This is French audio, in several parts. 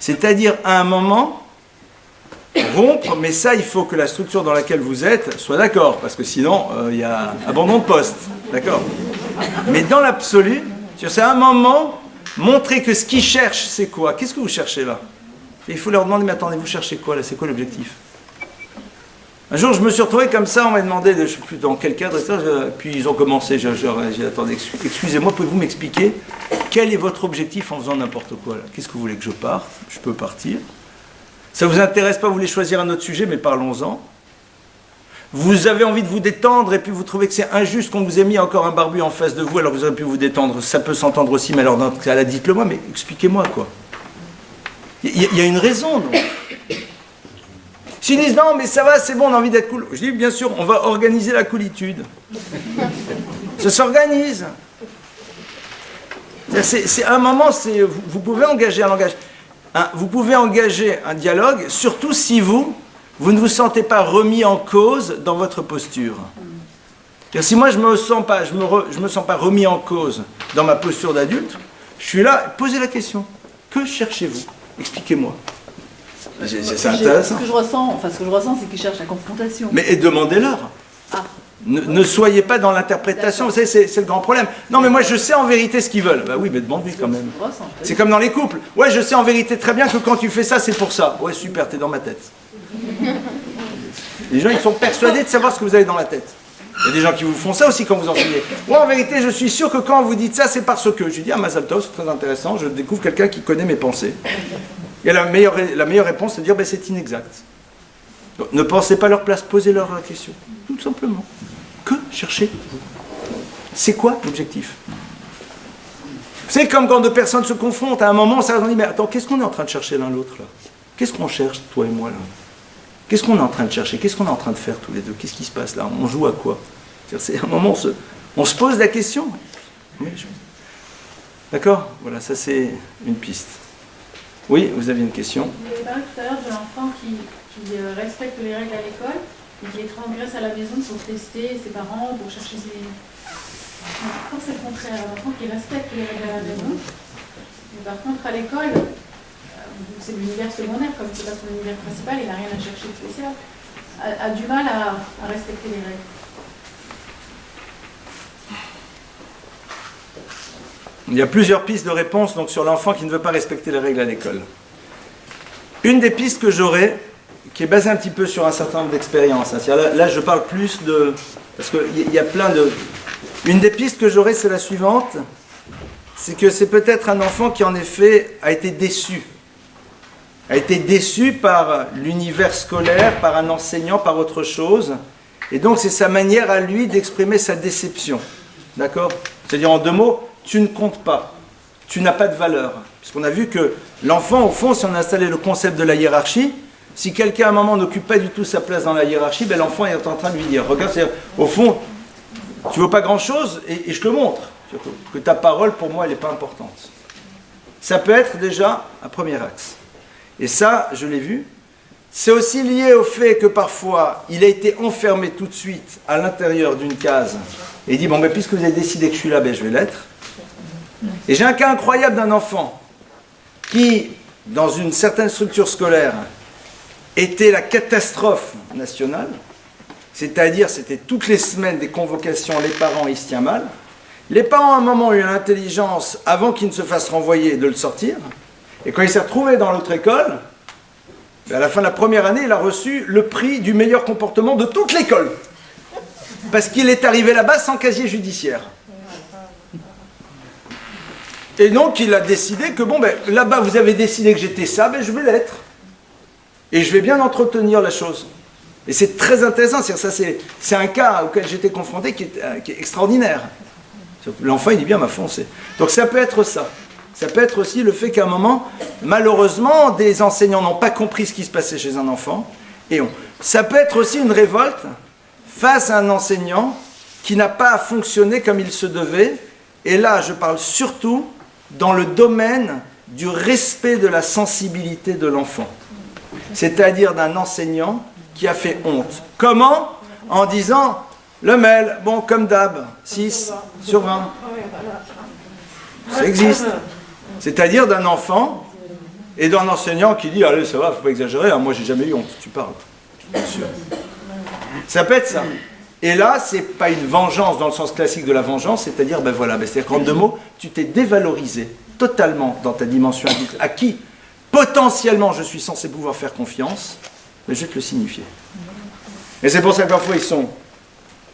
C'est-à-dire, à un moment, rompre, mais ça, il faut que la structure dans laquelle vous êtes soit d'accord, parce que sinon, il y a abandon de poste, d'accord? Mais dans l'absolu, c'est à un moment, montrer que ce qu'ils cherchent, c'est quoi? Qu'est-ce que vous cherchez là? Et il faut leur demander, mais attendez, vous cherchez quoi là? C'est quoi l'objectif? Un jour, je me suis retrouvé comme ça, on m'a demandé, je ne sais plus dans quel cadre, puis ils ont commencé, j'ai attendez, excusez-moi, pouvez-vous m'expliquer quel est votre objectif en faisant n'importe quoi là? Qu'est-ce que vous voulez que je parte? Je peux partir. Ça ne vous intéresse pas, vous voulez choisir un autre sujet, mais parlons-en. Vous avez envie de vous détendre et puis vous trouvez que c'est injuste qu'on vous ait mis encore un barbu en face de vous alors que vous auriez pu vous détendre. Ça peut s'entendre aussi, mais alors dans ce cas-là, dites-le moi, mais expliquez-moi quoi. Il y a une raison, donc. S'ils disent non, mais ça va, c'est bon, on a envie d'être cool. Je dis bien sûr, on va organiser la coolitude. Ça s'organise. C'est un moment, vous pouvez engager un langage. Vous pouvez engager un dialogue, surtout si vous ne vous sentez pas remis en cause dans votre posture. Si moi je me sens pas remis en cause dans ma posture d'adulte, je suis là, posez la question. Que cherchez-vous? Expliquez-moi. C'est intéressant. Ce que je ressens, c'est qu'ils cherchent la confrontation. Mais demandez-leur. Ah. Ne soyez pas dans l'interprétation, vous savez, c'est le grand problème. Non, mais moi je sais en vérité ce qu'ils veulent. Bah oui, mais demande-lui quand même. C'est comme dans les couples. Ouais, je sais en vérité très bien que quand tu fais ça, c'est pour ça. Ouais, super, t'es dans ma tête. Les gens, ils sont persuadés de savoir ce que vous avez dans la tête. Il y a des gens qui vous font ça aussi quand vous enseignez. Moi, en vérité, je suis sûr que quand vous dites ça, c'est parce que. Je dis, ah, Mazal Tov, c'est très intéressant, je découvre quelqu'un qui connaît mes pensées. Et la meilleure réponse, c'est de dire, ben, c'est inexact. Donc, ne pensez pas à leur place, posez-leur la question. Tout simplement. Que cherchez-vous? C'est quoi l'objectif? C'est comme quand deux personnes se confrontent, à un moment, ça on dit, mais attends, qu'est-ce qu'on est en train de chercher l'un l'autre là? Qu'est-ce qu'on cherche, toi et moi là? Qu'est-ce qu'on est en train de chercher? Qu'est-ce qu'on est en train de faire tous les deux? Qu'est-ce qui se passe là? On joue à quoi? C'est un moment, on se pose la question. D'accord? Voilà, ça c'est une piste. Oui, vous aviez une question? Vous avez parlé tout à l'heure de l'enfant qui respecte les règles à l'école et qui les transgresse à la maison pour tester ses parents, pour chercher ses... Quand c'est le contraire, un enfant qui respecte les règles à la maison, mais par contre à l'école, c'est l'univers secondaire, comme c'est pas son univers principal, il n'a rien à chercher de spécial, a du mal à respecter les règles. Il y a plusieurs pistes de réponse donc, sur l'enfant qui ne veut pas respecter les règles à l'école. Une des pistes que j'aurais, qui est basée un petit peu sur un certain nombre d'expériences, hein, là je parle plus de... Parce qu'il y a plein de... Une des pistes que j'aurais, c'est la suivante, c'est que c'est peut-être un enfant qui en effet a été déçu par l'univers scolaire, par un enseignant, par autre chose, et donc c'est sa manière à lui d'exprimer sa déception. D'accord? C'est-à-dire en deux mots, tu ne comptes pas, tu n'as pas de valeur. Puisqu'on a vu que l'enfant, au fond, si on a installé le concept de la hiérarchie, si quelqu'un à un moment n'occupe pas du tout sa place dans la hiérarchie, ben, l'enfant est en train de lui dire, regarde, au fond, tu ne veux pas grand-chose et je te montre que ta parole, pour moi, elle n'est pas importante. Ça peut être déjà un premier axe. Et ça, je l'ai vu, c'est aussi lié au fait que parfois, il a été enfermé tout de suite à l'intérieur d'une case et il dit, bon, ben, puisque vous avez décidé que je suis là, ben, je vais l'être. Et j'ai un cas incroyable d'un enfant qui, dans une certaine structure scolaire, était la catastrophe nationale, c'est-à-dire c'était toutes les semaines des convocations, les parents, il se tient mal. Les parents, à un moment, ont eu l'intelligence, avant qu'il ne se fasse renvoyer, de le sortir. Et quand il s'est retrouvé dans l'autre école, à la fin de la première année, il a reçu le prix du meilleur comportement de toute l'école. Parce qu'il est arrivé là-bas sans casier judiciaire. Et donc, il a décidé que, bon, ben, là-bas, vous avez décidé que j'étais ça, ben, je vais l'être. Et je vais bien entretenir la chose. Et c'est très intéressant, c'est un cas auquel j'étais confronté qui est extraordinaire. L'enfant, il dit bien, m'a foncé. Donc, ça peut être ça. Ça peut être aussi le fait qu'à un moment, malheureusement, des enseignants n'ont pas compris ce qui se passait chez un enfant. Ça peut être aussi une révolte face à un enseignant qui n'a pas fonctionné comme il se devait. Et là, je parle surtout dans le domaine du respect de la sensibilité de l'enfant. C'est-à-dire d'un enseignant qui a fait honte. Comment? En disant, le mail, bon, comme d'hab, 6 sur 20. Ça existe. C'est-à-dire d'un enfant Et d'un enseignant qui dit, allez, ça va, faut pas exagérer, hein, moi j'ai jamais eu honte, tu parles. Bien sûr. Ça peut être ça. Et là, c'est pas une vengeance dans le sens classique de la vengeance, c'est-à-dire, ben voilà, ben c'est-à-dire qu'en 2 mots, tu t'es dévalorisé totalement dans ta dimension adulte, à qui potentiellement je suis censé pouvoir faire confiance, mais je vais te le signifier. Et c'est pour ça que parfois ils sont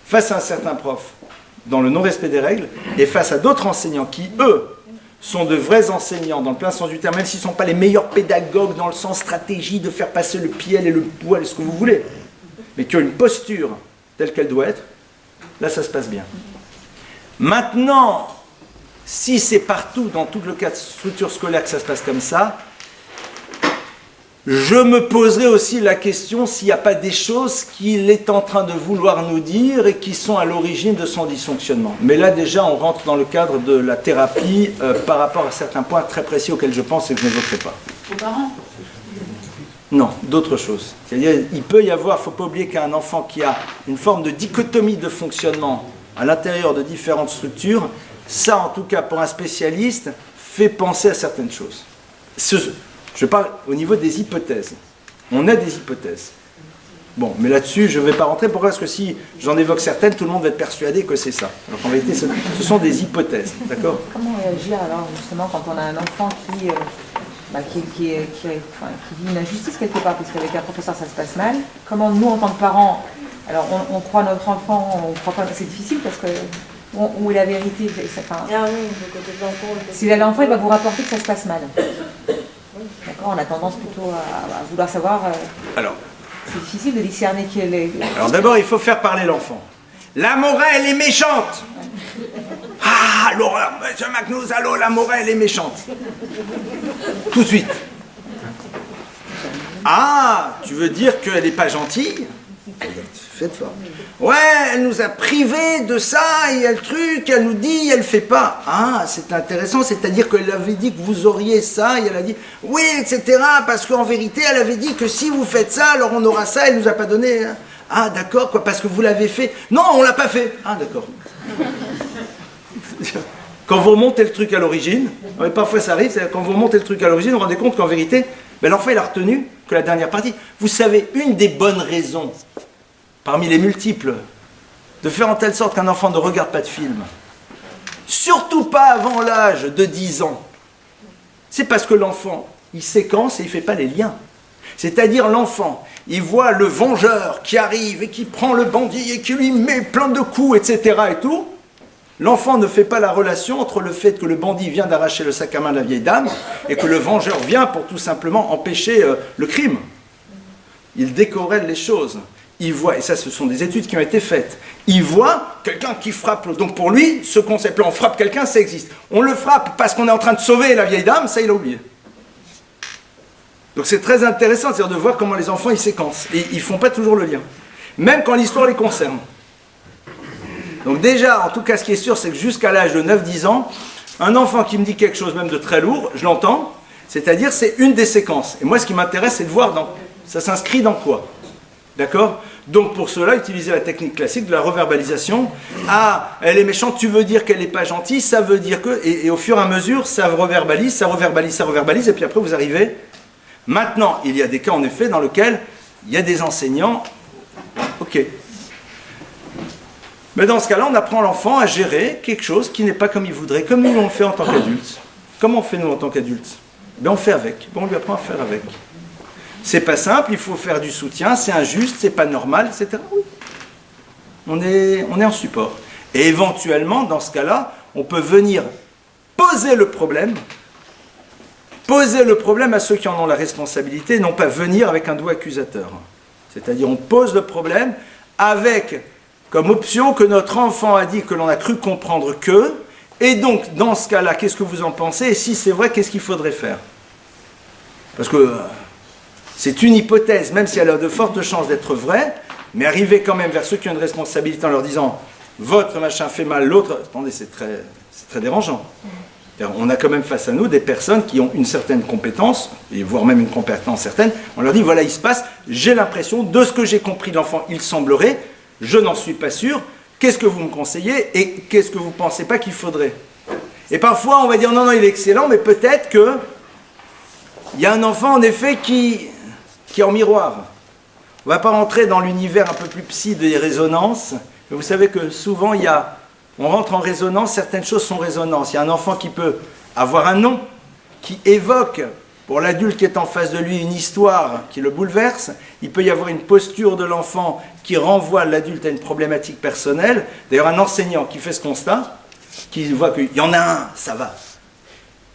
face à un certain prof dans le non-respect des règles, et face à d'autres enseignants qui, eux, sont de vrais enseignants dans le plein sens du terme, même s'ils ne sont pas les meilleurs pédagogues dans le sens stratégie de faire passer le piel et le poil et ce que vous voulez, mais qui ont une posture telle qu'elle doit être, là ça se passe bien. Maintenant, si c'est partout, dans tout le cas de structure scolaire que ça se passe comme ça, je me poserai aussi la question s'il n'y a pas des choses qu'il est en train de vouloir nous dire et qui sont à l'origine de son dysfonctionnement. Mais là déjà on rentre dans le cadre de la thérapie par rapport à certains points très précis auxquels je pense et que je n'évoquerai pas. Aux parents? Non, d'autres choses. C'est-à-dire il peut y avoir, il ne faut pas oublier qu'un enfant qui a une forme de dichotomie de fonctionnement à l'intérieur de différentes structures, ça en tout cas pour un spécialiste, fait penser à certaines choses. Je parle au niveau des hypothèses. On a des hypothèses. Bon, mais là-dessus, je ne vais pas rentrer. Pourquoi? Parce que si j'en évoque certaines, tout le monde va être persuadé que c'est ça. Alors qu'en vérité, ce sont des hypothèses. D'accord? Comment réagir alors, justement, quand on a un enfant qui vit une injustice quelque part, parce qu'avec un professeur, ça se passe mal? Comment, nous, en tant que parents, alors on croit notre enfant, on croit pas que c'est difficile, parce que où est la vérité? Ah oui, le côté de l'enfant. Si l'enfant, il va vous rapporter que ça se passe mal. D'accord, on a tendance plutôt à vouloir savoir. Alors, c'est difficile de discerner qui est les. Alors d'abord, il faut faire parler l'enfant. La Morelle elle est méchante. Ah, l'horreur, monsieur McNose, allô, la Morelle elle est méchante. Tout de suite. Ah, tu veux dire qu'elle n'est pas gentille? Faites fort. Ouais, elle nous a privés de ça, et elle truc, elle nous dit, elle fait pas. Ah, c'est intéressant, c'est-à-dire qu'elle avait dit que vous auriez ça, et elle a dit, oui, etc., parce qu'en vérité, elle avait dit que si vous faites ça, alors on aura ça, elle nous a pas donné. Hein. Ah, d'accord, quoi, parce que vous l'avez fait. Non, on l'a pas fait. Ah, d'accord. Quand vous remontez le truc à l'origine, parfois ça arrive, quand vous remontez le truc à l'origine, vous vous rendez compte qu'en vérité, ben, l'enfant il a retenu que la dernière partie. Vous savez, une des bonnes raisons, parmi les multiples, de faire en telle sorte qu'un enfant ne regarde pas de film, surtout pas avant l'âge de 10 ans, c'est parce que l'enfant, il séquence et il ne fait pas les liens. C'est-à-dire l'enfant, il voit le vengeur qui arrive et qui prend le bandit et qui lui met plein de coups, etc. et tout. L'enfant ne fait pas la relation entre le fait que le bandit vient d'arracher le sac à main de la vieille dame et que le vengeur vient pour tout simplement empêcher le crime. Il décorrèle les choses. Il voit, et ça ce sont des études qui ont été faites, il voit quelqu'un qui frappe. Donc pour lui, ce concept-là, on frappe quelqu'un, ça existe. On le frappe parce qu'on est en train de sauver la vieille dame, ça il a oublié. Donc c'est très intéressant, c'est-à-dire de voir comment les enfants ils séquencent. Et ils ne font pas toujours le lien. Même quand l'histoire les concerne. Donc déjà, en tout cas, ce qui est sûr, c'est que jusqu'à l'âge de 9-10 ans, un enfant qui me dit quelque chose même de très lourd, je l'entends, c'est-à-dire c'est une des séquences. Et moi, ce qui m'intéresse, c'est de voir ça s'inscrit dans quoi. D'accord? Donc pour cela, utiliser la technique classique de la reverbalisation. Ah, elle est méchante, tu veux dire qu'elle n'est pas gentille, ça veut dire que... Et au fur et à mesure, ça reverbalise, ça reverbalise, ça reverbalise, et puis après vous arrivez... Maintenant, il y a des cas en effet dans lesquels il y a des enseignants... Ok. Mais dans ce cas-là, on apprend l'enfant à gérer quelque chose qui n'est pas comme il voudrait, comme nous on le fait en tant qu'adultes. Comment on fait nous en tant qu'adultes? Ben on fait avec. Bon, on lui apprend à faire avec. C'est pas simple, il faut faire du soutien, c'est injuste, c'est pas normal, etc. Oui. On est en support. Et éventuellement, dans ce cas-là, on peut venir poser le problème à ceux qui en ont la responsabilité, non pas venir avec un doigt accusateur. C'est-à-dire, on pose le problème avec comme option que notre enfant a dit que l'on a cru comprendre que, et donc, dans ce cas-là, qu'est-ce que vous en pensez? Et si c'est vrai, qu'est-ce qu'il faudrait faire? Parce que c'est une hypothèse, même si elle a de fortes chances d'être vraie, mais arriver quand même vers ceux qui ont une responsabilité en leur disant « votre machin fait mal, l'autre... » Attendez, c'est très dérangeant. On a quand même face à nous des personnes qui ont une certaine compétence, et voire même une compétence certaine. On leur dit, voilà, il se passe, j'ai l'impression, de ce que j'ai compris de l'enfant, il semblerait, je n'en suis pas sûr, qu'est-ce que vous me conseillez et qu'est-ce que vous ne pensez pas qu'il faudrait? Et parfois, on va dire, non, non, il est excellent, mais peut-être que il y a un enfant en effet qui est en miroir. On ne va pas rentrer dans l'univers un peu plus psy des résonances, mais vous savez que souvent on rentre en résonance, certaines choses sont résonances. Il y a un enfant qui peut avoir un nom, qui évoque pour l'adulte qui est en face de lui une histoire qui le bouleverse. Il peut y avoir une posture de l'enfant qui renvoie l'adulte à une problématique personnelle. D'ailleurs, un enseignant qui fait ce constat, qui voit qu'il y en a un, ça va.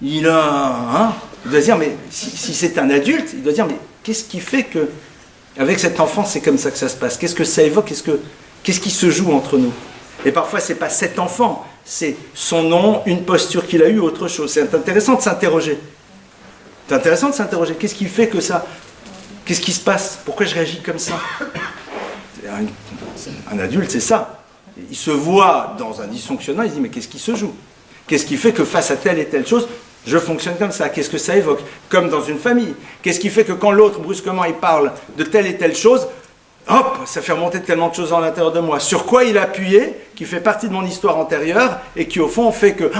Il doit dire, mais si c'est un adulte, il doit dire, mais qu'est-ce qui fait que, avec cet enfant, c'est comme ça que ça se passe? Qu'est-ce que ça évoque? Qu'est-ce qui se joue entre nous? Et parfois, c'est pas cet enfant, c'est son nom, une posture qu'il a eue, autre chose. C'est intéressant de s'interroger. C'est intéressant de s'interroger. Qu'est-ce qui fait que ça? Qu'est-ce qui se passe? Pourquoi je réagis comme ça? Un adulte, c'est ça. Il se voit dans un dysfonctionnement, il se dit, mais qu'est-ce qui se joue? Qu'est-ce qui fait que face à telle et telle chose, je fonctionne comme ça? Qu'est-ce que ça évoque? Comme dans une famille. Qu'est-ce qui fait que quand l'autre, brusquement, il parle de telle et telle chose, hop, ça fait remonter tellement de choses à l'intérieur de moi? Sur quoi il a appuyé, qui fait partie de mon histoire antérieure, et qui, au fond, fait que...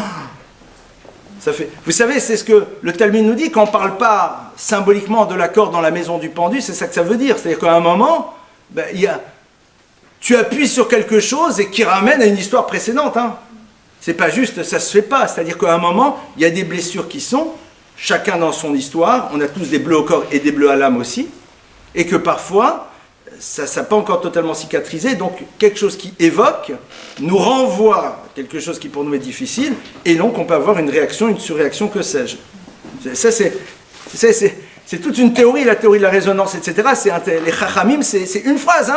Ça fait... Vous savez, c'est ce que le Talmud nous dit, quand on ne parle pas symboliquement de l'accord dans la maison du pendu, c'est ça que ça veut dire. C'est-à-dire qu'à un moment, tu appuies sur quelque chose et qui ramène à une histoire précédente. C'est pas juste, ça se fait pas. C'est-à-dire qu'à un moment, il y a des blessures qui sont, chacun dans son histoire, on a tous des bleus au corps et des bleus à l'âme aussi, et que parfois, ça n'a pas encore totalement cicatrisé, donc quelque chose qui évoque nous renvoie à quelque chose qui pour nous est difficile, et donc on peut avoir une réaction, une surréaction, que sais-je. Ça, c'est toute une théorie, la théorie de la résonance, etc. Les chachamim, c'est une phrase,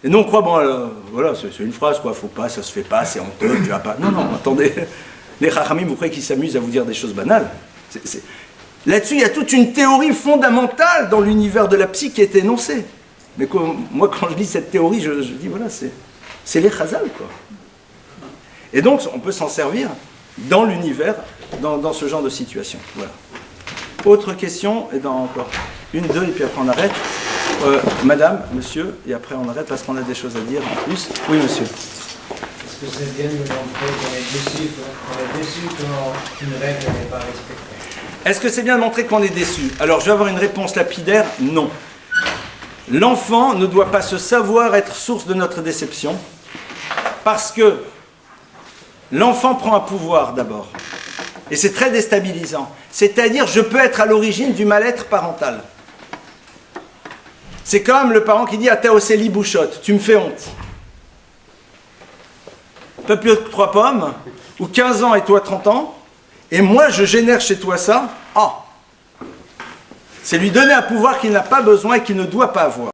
Et nous on croit, bon, voilà, c'est une phrase, quoi, faut pas, ça se fait pas, c'est honteux, tu vas pas. Non, attendez, les chachamim, vous croyez qu'ils s'amusent à vous dire des choses banales? Là-dessus, il y a toute une théorie fondamentale dans l'univers de la psy qui est énoncée. Mais moi, quand je lis cette théorie, je dis, voilà, c'est les chazal, quoi. Et donc, on peut s'en servir dans l'univers, dans ce genre de situation. Voilà. Autre question, et dans encore une, deux, et puis après on arrête. Madame, monsieur, et après on arrête parce qu'on a des choses à dire en plus. Oui, monsieur. Est-ce que c'est bien de montrer qu'on est déçu qu'une règle n'est pas respectée? Est-ce que c'est bien de montrer qu'on est déçu? Alors, je vais avoir une réponse lapidaire, non. L'enfant ne doit pas se savoir être source de notre déception, parce que l'enfant prend un pouvoir d'abord. Et c'est très déstabilisant. C'est-à-dire, je peux être à l'origine du mal-être parental. C'est comme le parent qui dit à Taoseli Bouchotte, tu me fais honte. Pas plus que 3 pommes, ou 15 ans et toi 30 ans, et moi je génère chez toi ça. C'est lui donner un pouvoir qu'il n'a pas besoin et qu'il ne doit pas avoir.